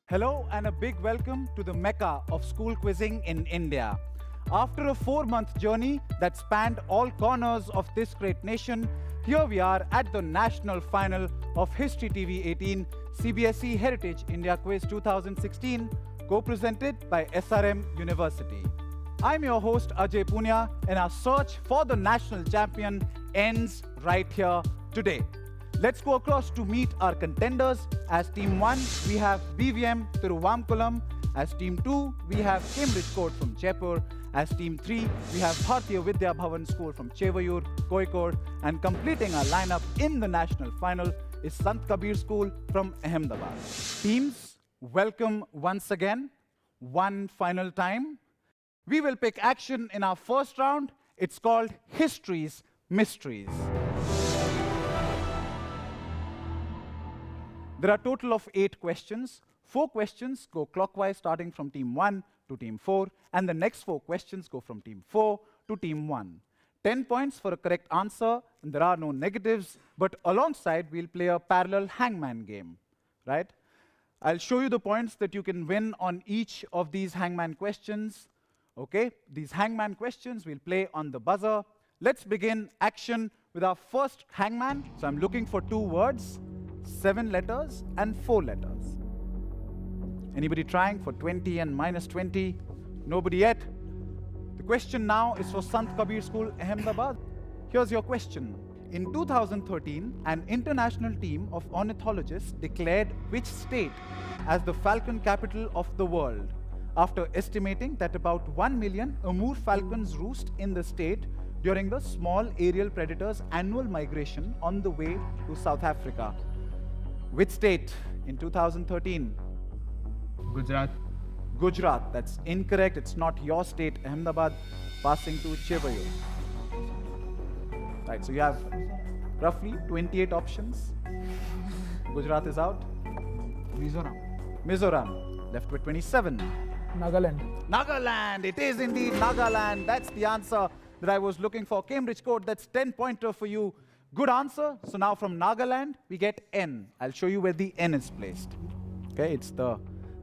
Hello and a big welcome to the Mecca of school quizzing in India. After a 4-month journey that spanned all corners of this great nation, here we are at the national final of History TV18 CBSE Heritage India Quiz 2016, co-presented by SRM University. I'm your host Ajay Poonia, and our search for the national champion ends right here today. Let's go across to meet our contenders. As Team 1, we have BVM Thiruvamkulam. As Team 2, we have Cambridge Court from Jaipur. As Team 3, we have Bhartiya Vidya Bhavan School from Chevayur, Kozhikode. And completing our lineup in the national final is Sant Kabir School from Ahmedabad. Teams, welcome once again. One final time. We will pick action in our first round. It's called History's Mysteries. There are a total of 8 questions. 4 questions go clockwise, starting from Team 1 to Team 4, and the next 4 questions go from Team 4 to Team 1. 10 points for a correct answer, and there are no negatives, but alongside, we'll play a parallel hangman game, right? I'll show you the points that you can win on each of these hangman questions, okay? These hangman questions we'll play on the buzzer. Let's begin action with our first hangman. So I'm looking for 2 words. 7 letters and 4 letters. Anybody trying for 20 and minus 20? Nobody yet? The question now is for Sant Kabir School, Ahmedabad. Here's your question. In 2013, an international team of ornithologists declared which state as the falcon capital of the world, after estimating that about 1 million Amur falcons roost in the state during the small aerial predator's annual migration on the way to South Africa. Which state in 2013? Gujarat. Gujarat. That's incorrect. It's not your state, Ahmedabad. Passing to Chevayur. Right, so you have roughly 28 options. Gujarat is out. Mizoram. Mizoram. Left with 27. Nagaland. Nagaland. It is indeed Nagaland. That's the answer that I was looking for. Cambridge Court, that's 10-pointer for you. Good answer. So now from Nagaland, we get N. I'll show you where the N is placed. Okay, it's the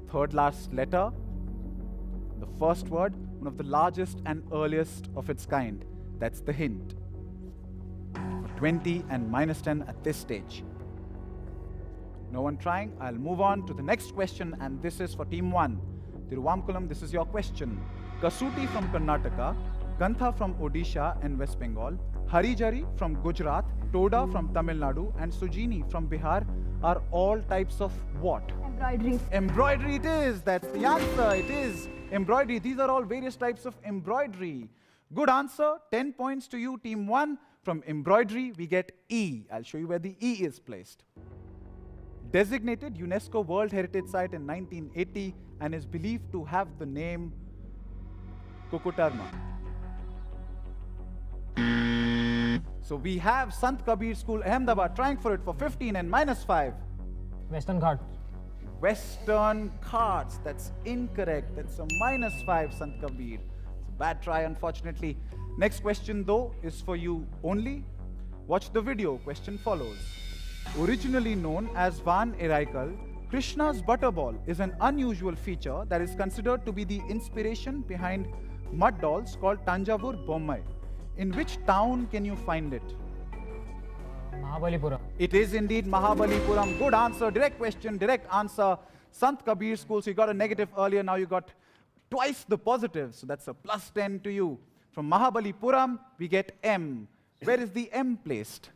third last letter. The first word, one of the largest and earliest of its kind. That's the hint. For 20 and minus 10 at this stage. No one trying? I'll move on to the next question, and this is for Team 1. Thiruvamkulam, this is your question. Kasuti from Karnataka, Kantha from Odisha and West Bengal, Harijari from Gujarat, Toda from Tamil Nadu, and Sujini from Bihar are all types of what? Embroidery. Embroidery it is. That's the answer. It is embroidery. These are all various types of embroidery. Good answer. 10 points to you, Team 1. From embroidery, we get E. I'll show you where the E is placed. Designated UNESCO World Heritage Site in 1980 and is believed to have the name Kukutarma. So we have Sant Kabir School, Ahmedabad, trying for it for 15 and minus 5. Western Ghats. Western Ghats. That's incorrect. That's a minus 5, Sant Kabir. It's a bad try, unfortunately. Next question, though, is for you only. Watch the video. Question follows. Originally known as Van Eraikal, Krishna's butterball is an unusual feature that is considered to be the inspiration behind mud dolls called Tanjavur Bommai. In which town can you find it? Mahabalipuram. It is indeed Mahabalipuram. Good answer. Direct question, direct answer. Sant Kabir School. So you got a negative earlier. Now you got twice the positive. So that's a plus 10 to you. From Mahabalipuram, we get M. Where is the M placed?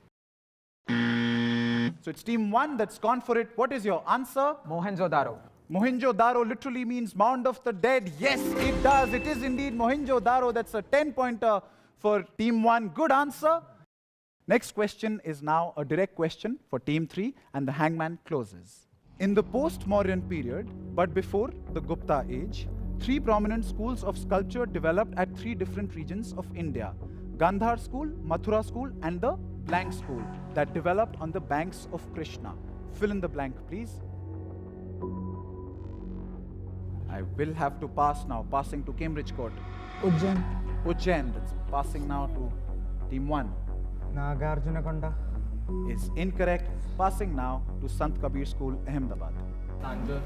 So it's Team 1 that's gone for it. What is your answer? Mohenjo-daro. Mohenjo-daro literally means mound of the dead. Yes, it does. It is indeed Mohenjo-daro. That's a 10-pointer for Team 1. Good answer. Next question is now a direct question for Team 3, and the hangman closes. In the post-Mauryan period, but before the Gupta age, 3 prominent schools of sculpture developed at 3 different regions of India. Gandhar school, Mathura school, and the blank school that developed on the banks of Krishna. Fill in the blank, please. I will have to pass now. Passing to Cambridge Court. Ujjain. Ujjain. That's passing now to Team 1. Nagarjunakonda. Is incorrect. Passing now to Sant Kabir School, Ahmedabad. Tanjore.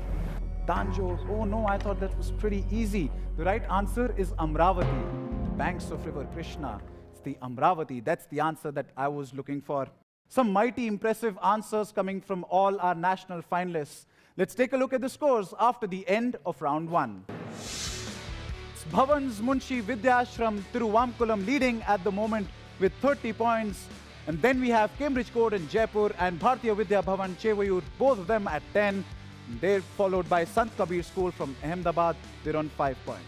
Tanjore. Oh no, I thought that was pretty easy. The right answer is Amravati, the banks of river Krishna. It's the Amravati. That's the answer that I was looking for. Some mighty impressive answers coming from all our national finalists. Let's take a look at the scores after the end of round 1. It's Bhavan's Munshi, Vidyashram, Thiruvamkulam leading at the moment with 30 points. And then we have Cambridge Court and Jaipur and Bhartiya Vidya Bhavan, Chevayur, both of them at 10. They're followed by Sant Kabir School from Ahmedabad. They're on 5 points.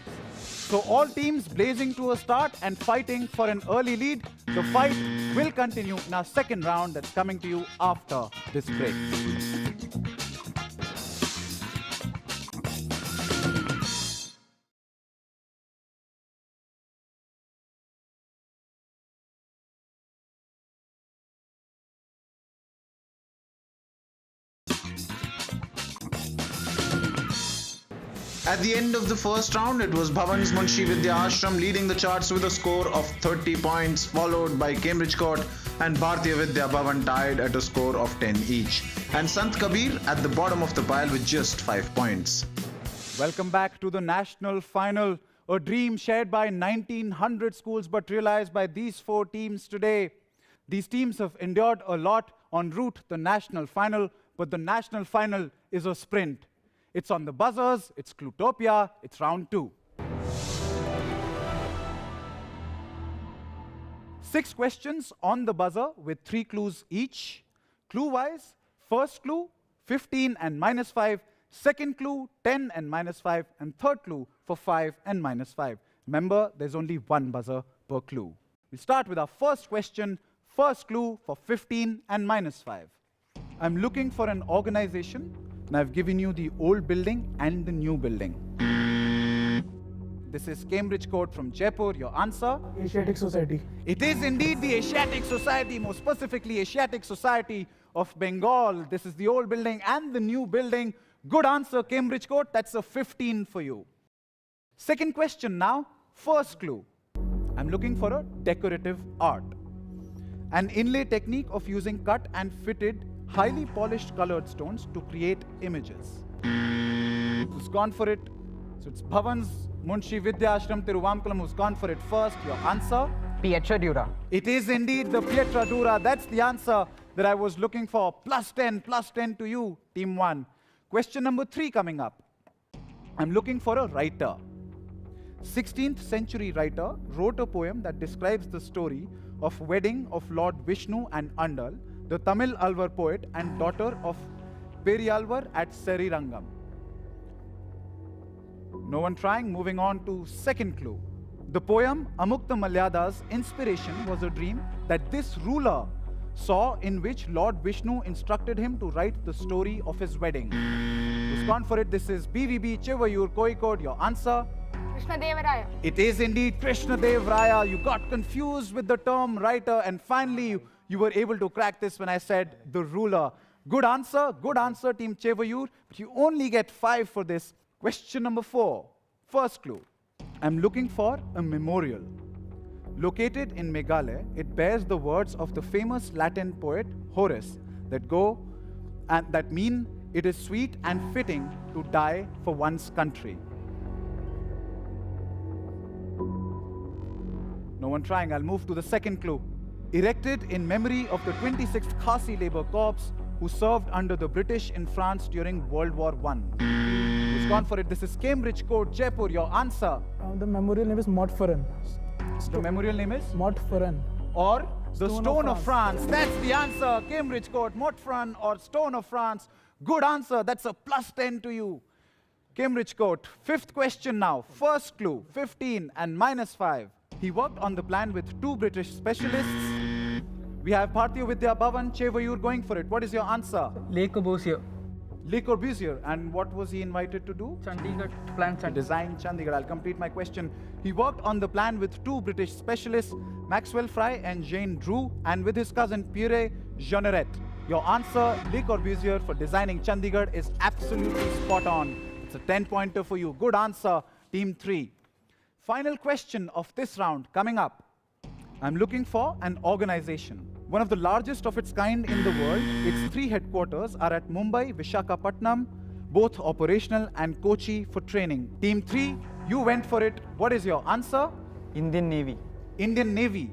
So all teams blazing to a start and fighting for an early lead. The fight will continue in our second round that's coming to you after this break. At the end of the first round, it was Bhavan's Munshi Vidyashram leading the charts with a score of 30 points, followed by Cambridge Court and Bhartiya Vidya Bhavan tied at a score of 10 each. And Sant Kabir at the bottom of the pile with just 5 points. Welcome back to the national final, a dream shared by 1900 schools but realized by these 4 teams today. These teams have endured a lot en route to the national final, but the national final is a sprint. It's on the buzzers, it's CLUETOPIA, it's round 2. 6 questions on the buzzer with 3 clues each. Clue-wise, first clue, 15 and -5. Second clue, 10 and -5. And third clue for 5 and -5. Remember, there's only 1 buzzer per clue. We'll start with our first question. First clue for 15 and -5. I'm looking for an organization, and I've given you the old building and the new building. This is Cambridge Court from Jaipur. Your answer? Asiatic Society. It is indeed the Asiatic Society, more specifically Asiatic Society of Bengal. This is the old building and the new building. Good answer, Cambridge Court. That's a 15 for you. Second question now. First clue. I'm looking for a decorative art. An inlay technique of using cut and fitted, highly polished colored stones to create images. Who's gone for it? So it's Bhavan's Munshi Vidyashram Thiruvamkulam who's gone for it first. Your answer? Pietra Dura. It is indeed the Pietra Dura. That's the answer that I was looking for. +10 to you, team 1. Question number 3 coming up. I'm looking for a writer. 16th century writer wrote a poem that describes the story of wedding of Lord Vishnu and Andal, the Tamil Alvar poet and daughter of Periyalvar at Serirangam. No one trying. Moving on to second clue. The poem Amukta Malyada's inspiration was a dream that this ruler saw in which Lord Vishnu instructed him to write the story of his wedding. Who's gone for it? This is BVB, Chevayur, Kozhikode. Your answer? Krishnadevaraya. It is indeed Krishnadevaraya. You got confused with the term writer, and finally you were able to crack this when I said the ruler. Good answer, team Chevayur, but you only get 5 for this. Question number 4, first clue. I'm looking for a memorial. Located in Meghalaya, it bears the words of the famous Latin poet Horace that go and that mean it is sweet and fitting to die for one's country. No one trying. I'll move to the second clue. Erected in memory of the 26th Khasi Labour Corps who served under the British in France during World War I. Who's gone for it? This is Cambridge Court, Jaipur. Your answer? The memorial name is Montferrand. The memorial name is? Montferrand. Or the Stone of France. That's the answer. Cambridge Court, Montferrand or Stone of France. Good answer. That's a +10 to you. Cambridge Court. Fifth question now. First clue, 15 and -5. He worked on the plan with 2 British specialists. We have Bhartiya Vidya Bhavan, Chevayur going for it. What is your answer? Le Corbusier. Le Corbusier. And what was he invited to do? Chandigarh. Plan To design Chandigarh. I'll complete my question. He worked on the plan with 2 British specialists, Maxwell Fry and Jane Drew, and with his cousin Pierre Jeanneret. Your answer, Le Corbusier, for designing Chandigarh is absolutely spot on. It's a 10-pointer for you. Good answer, team 3. Final question of this round coming up. I'm looking for an organization. One of the largest of its kind in the world. Its 3 headquarters are at Mumbai, Visakhapatnam, both operational and Kochi for training. Team 3, you went for it. What is your answer? Indian Navy. Indian Navy.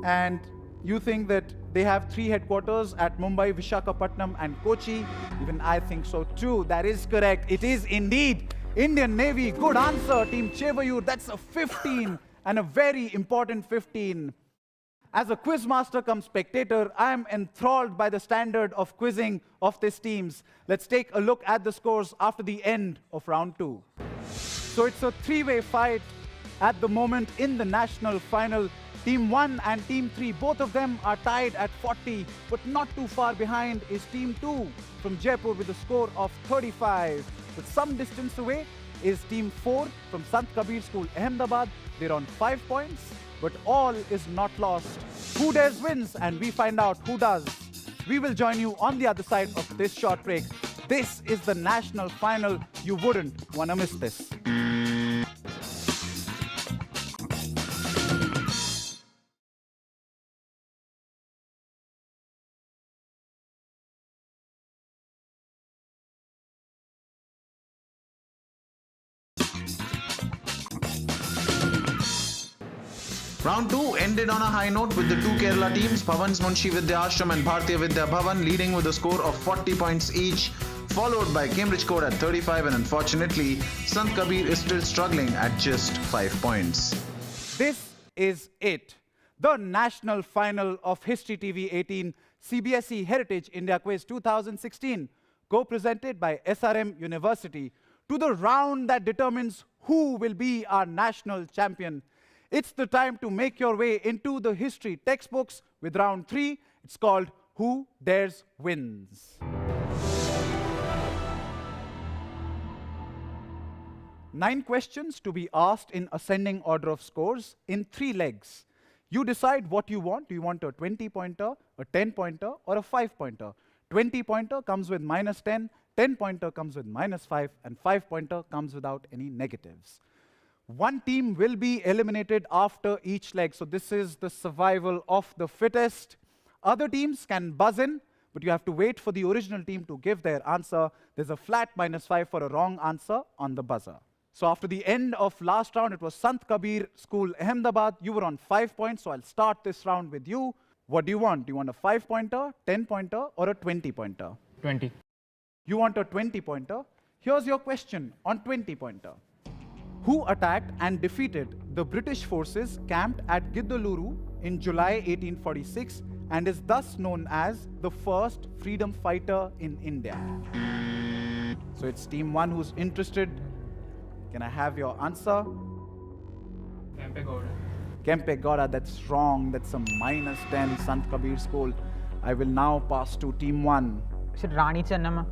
And you think that they have 3 headquarters at Mumbai, Visakhapatnam and Kochi. Even I think so too. That is correct. It is indeed Indian Navy. Good answer, Team Chevayur. That's a 15 and a very important 15. As a quiz master come spectator, I am enthralled by the standard of quizzing of these teams. Let's take a look at the scores after the end of round 2. So it's a 3-way fight at the moment in the national final. Team 1 and Team 3, both of them are tied at 40, but not too far behind is Team 2 from Jaipur with a score of 35. But some distance away is Team 4 from Sant Kabir School, Ahmedabad. They're on 5 points, but all is not lost. Who dares wins, and we find out who does. We will join you on the other side of this short break. This is the national final. You wouldn't want to miss this. Round 2 ended on a high note with the two Kerala teams, Bhavan's Munshi Vidyashram and Bhartiya Vidya Bhavan, leading with a score of 40 points each, followed by Cambridge Court at 35, and unfortunately, Sant Kabir is still struggling at just 5 points. This is it. The national final of History TV 18 CBSE Heritage India Quiz 2016, co-presented by SRM University, to the round that determines who will be our national champion. It's the time to make your way into the history textbooks with round 3. It's called Who Dares Wins. Nine questions to be asked in ascending order of scores in 3 legs. You decide what you want. Do you want a 20-pointer, a 10-pointer, or a 5-pointer? 20-pointer comes with -10, 10-pointer comes with -5, and 5-pointer comes without any negatives. One team will be eliminated after each leg, so this is the survival of the fittest. Other teams can buzz in, but you have to wait for the original team to give their answer. There's a flat -5 for a wrong answer on the buzzer. So after the end of last round, it was Sant Kabir School, Ahmedabad. You were on 5 points, so I'll start this round with you. What do you want? Do you want a 5-pointer, 10-pointer, or a 20-pointer? 20. You want a 20-pointer? Here's your question on 20-pointer. Who attacked and defeated the British forces camped at Giddaluru in July 1846 and is thus known as the first freedom fighter in India? So it's Team 1 who's interested. Can I have your answer? Kempegowda, that's wrong. That's a -10, Sant Kabir School. I will now pass to Team 1. Is it Rani Chennamma?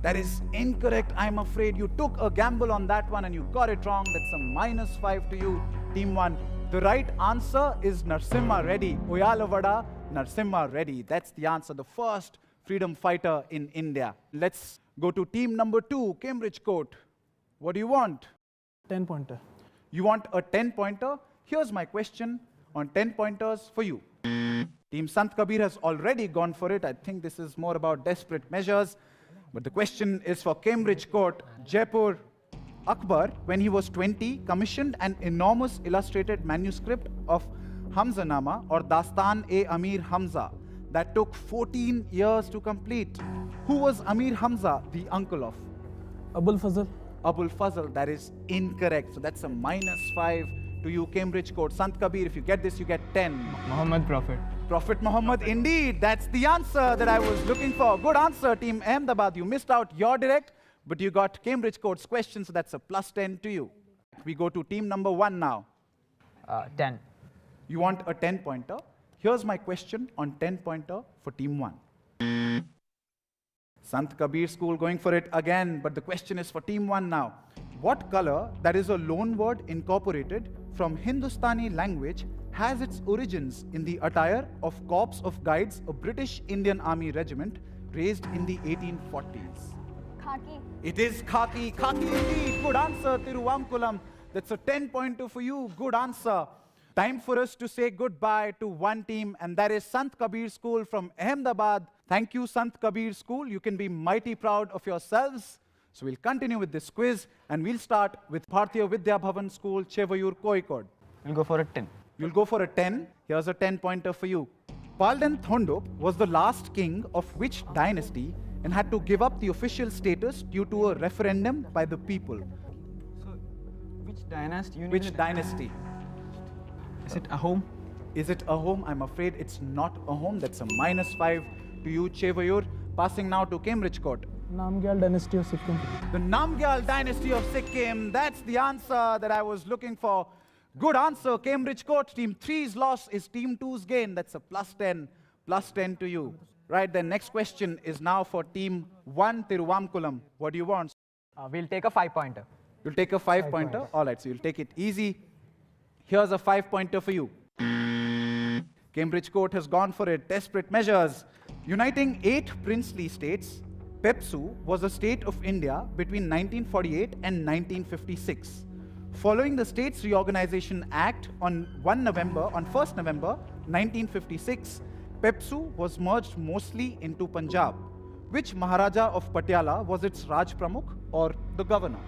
That is incorrect. I'm afraid you took a gamble on that one and you got it wrong. That's a -5 to you, Team 1. The right answer is Narasimha Reddy. Uyyalawada, Narasimha Reddy. That's the answer, the first freedom fighter in India. Let's go to team number 2, Cambridge Court. What do you want? 10-pointer. You want a 10-pointer? Here's my question on 10 pointers for you. Team Sant Kabir has already gone for it. I think this is more about desperate measures. But the question is for Cambridge Court. Jaipur. Akbar, when he was 20, commissioned an enormous illustrated manuscript of Hamzanama or Dastan-e-Amir Hamza that took 14 years to complete. Who was Amir Hamza, the uncle of? Abul Fazl. Abul Fazl. That is incorrect. So that's a -5 to you, Cambridge Court. Sant Kabir, if you get this, you get 10. Muhammad Prophet. Prophet Muhammad, indeed. That's the answer that I was looking for. Good answer, Team Ahmedabad. You missed out your direct, but you got Cambridge Court's question, so that's a +10 to you. We go to team number 1 now. 10. You want a 10-pointer? Here's my question on 10-pointer for team 1. Sant Kabir School going for it again, but the question is for team 1 now. What color, that is a loan word incorporated from Hindustani language, has its origins in the attire of Corps of Guides, a British Indian Army regiment raised in the 1840s? Khaki. It is khaki. Khaki indeed. Good answer, Thiruvamkulam. That's a 10-pointer for you. Good answer. Time for us to say goodbye to one team, and that is Sant Kabir School from Ahmedabad. Thank you, Sant Kabir School. You can be mighty proud of yourselves. So we'll continue with this quiz, and we'll start with Bhartiya Vidya Bhavan School, Chevayur, Kozhikode. We'll go for a 10. You'll go for a 10. Here's a 10-pointer for you. Palden Thondop was the last king of which dynasty and had to give up the official status due to a referendum by the people? So, which dynasty? Which dynasty? Is it Ahom? Is it Ahom? I'm afraid it's not Ahom. That's a -5 to you, Chevayur. Passing now to Cambridge-Court. Namgyal dynasty of Sikkim. The Namgyal dynasty of Sikkim. That's the answer that I was looking for. Good answer, Cambridge-Court. Team 3's loss is Team 2's gain. That's a +10 to you. Right, then next question is now for Team 1, Thiruvamkulam. What do you want? We'll take a 5-pointer. You'll take a 5-pointer? All right, so you'll take it easy. Here's a 5-pointer for you. Cambridge-Court has gone for it. Desperate measures. Uniting 8 princely states, Pepsu was a state of India between 1948 and 1956. Following the States Reorganization Act on 1st November 1956, Pepsu was merged mostly into Punjab. Which Maharaja of Patiala was its Raj Pramukh or the governor?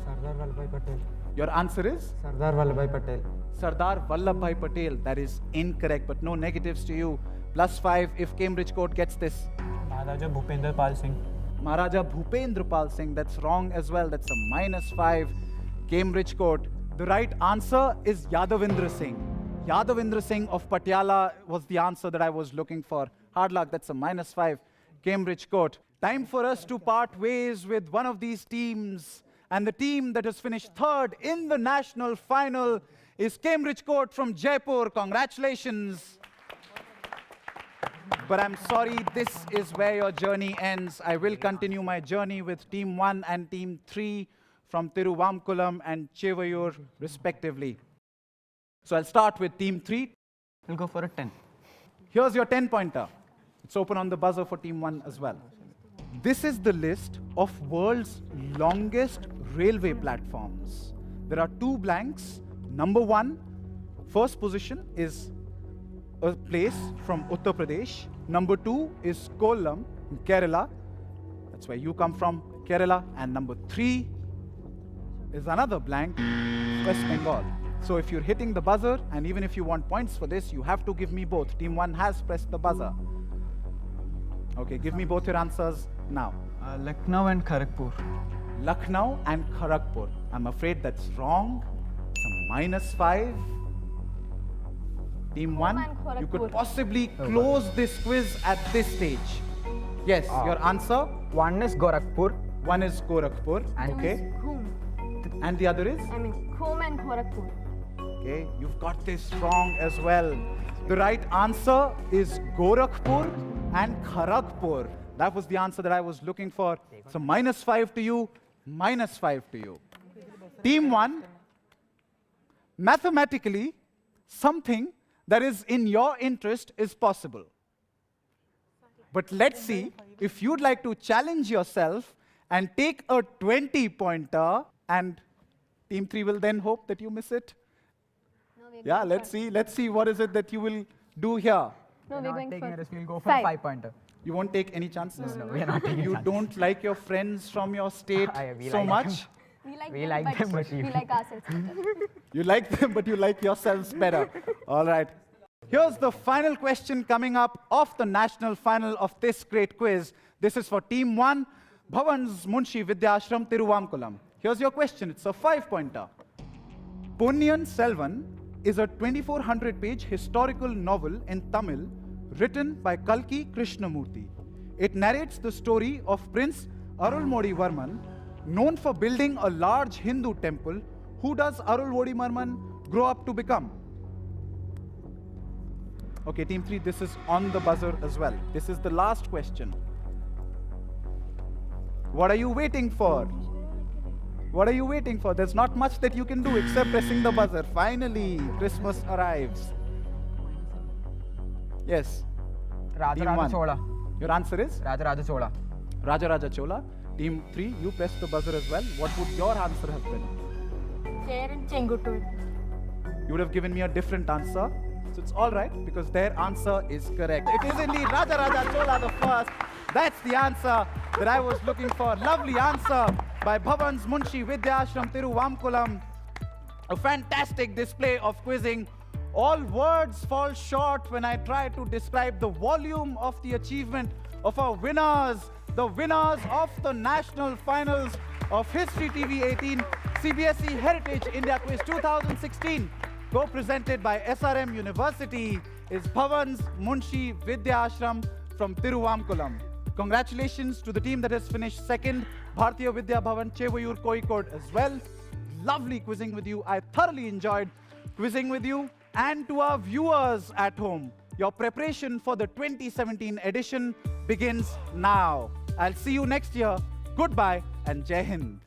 Sardar Vallabhbhai Patel. Your answer is? Sardar Vallabhbhai Patel. Sardar Vallabhbhai Patel. That is incorrect, but no negatives to you. +5 if Cambridge-Court gets this. Maharaja Bhupender Pal Singh. Maharaja Bhupendra Pal Singh. That's wrong as well. That's a -5. Cambridge-Court. The right answer is Yadavindra Singh. Yadavindra Singh of Patiala was the answer that I was looking for. Hard luck. That's a -5. Cambridge-Court. Time for us to part ways with one of these teams. And the team that has finished 3rd in the national final is Cambridge-Court from Jaipur. Congratulations. But I'm sorry, this is where your journey ends. I will continue my journey with Team 1 and Team 3 from Thiruvamkulam and Chevayur, respectively. So I'll start with Team 3. We'll go for a 10. Here's your 10-pointer. It's open on the buzzer for Team 1 as well. This is the list of world's longest railway platforms. There are 2 blanks. Number 1, first position is a place from Uttar Pradesh. Number 2 is Kollam in Kerala. That's where you come from, Kerala. And number 3 is another blank, West Bengal. So if you're hitting the buzzer, and even if you want points for this, you have to give me both. Team 1 has pressed the buzzer. Okay, give me both your answers now. Lucknow and Kharagpur. Lucknow and Kharagpur. I'm afraid that's wrong. It's a -5. Team 1, you could possibly close this quiz at this stage. Yes, your answer? One is Gorakhpur. One is Gorakhpur. Okay. And the other is? Khum and Gorakhpur. Okay, you've got this wrong as well. The right answer is Gorakhpur and Kharagpur. That was the answer that I was looking for. So -5 to you, -5 to you. Team 1, mathematically, something that is in your interest is possible. But let's see if you'd like to challenge yourself and take a 20-pointer, and Team 3 will then hope that you miss it. Yeah, let's see what is it that you will do here. No, we're going Taking a for risk, we'll go for a 5. 5-pointer. You won't take any chances? No, we are not taking You chances. don't like your friends from your state We so like much? We like them, but we like ourselves better. You like them, but you like yourselves better. All right. Here's the final question coming up of the national final of this great quiz. This is for Team 1, Bhavan's Munshi Vidyashram Thiruvamkulam. Here's your question. It's a 5-pointer. Ponniyin Selvan is a 2400-page historical novel in Tamil written by Kalki Krishnamurti. It narrates the story of Prince Arulmozhivarman, known for building a large Hindu temple. Who does Arulmozhivarman grow up to become? Okay, Team 3, this is on the buzzer as well. This is the last question. What are you waiting for? What are you waiting for? There's not much that you can do except pressing the buzzer. Finally, Christmas arrives. Yes. Team 1. Raja Chola. Your answer is? Raja Chola. Raja Chola. Team 3, you press the buzzer as well. What would your answer have been? Chair and Chengutur. You would have given me a different answer. So it's all right because their answer is correct. It is indeed Raja Chola the first. That's the answer that I was looking for. Lovely answer by Bhavan's Munshi Vidyashram Thiruvamkulam. A fantastic display of quizzing. All words fall short when I try to describe the volume of the achievement of our winners, the winners of the national finals of History TV18 CBSE Heritage India Quiz 2016, co-presented by SRM University, is Bhavan's Munshi Vidyashram from Thiruvamkulam. Congratulations to the team that has finished second, Bhartiya, Vidya, Bhavan, Chevayur, Kozhikode as well. Lovely quizzing with you. I thoroughly enjoyed quizzing with you. And to our viewers at home, your preparation for the 2017 edition begins now. I'll see you next year. Goodbye and Jai Hind.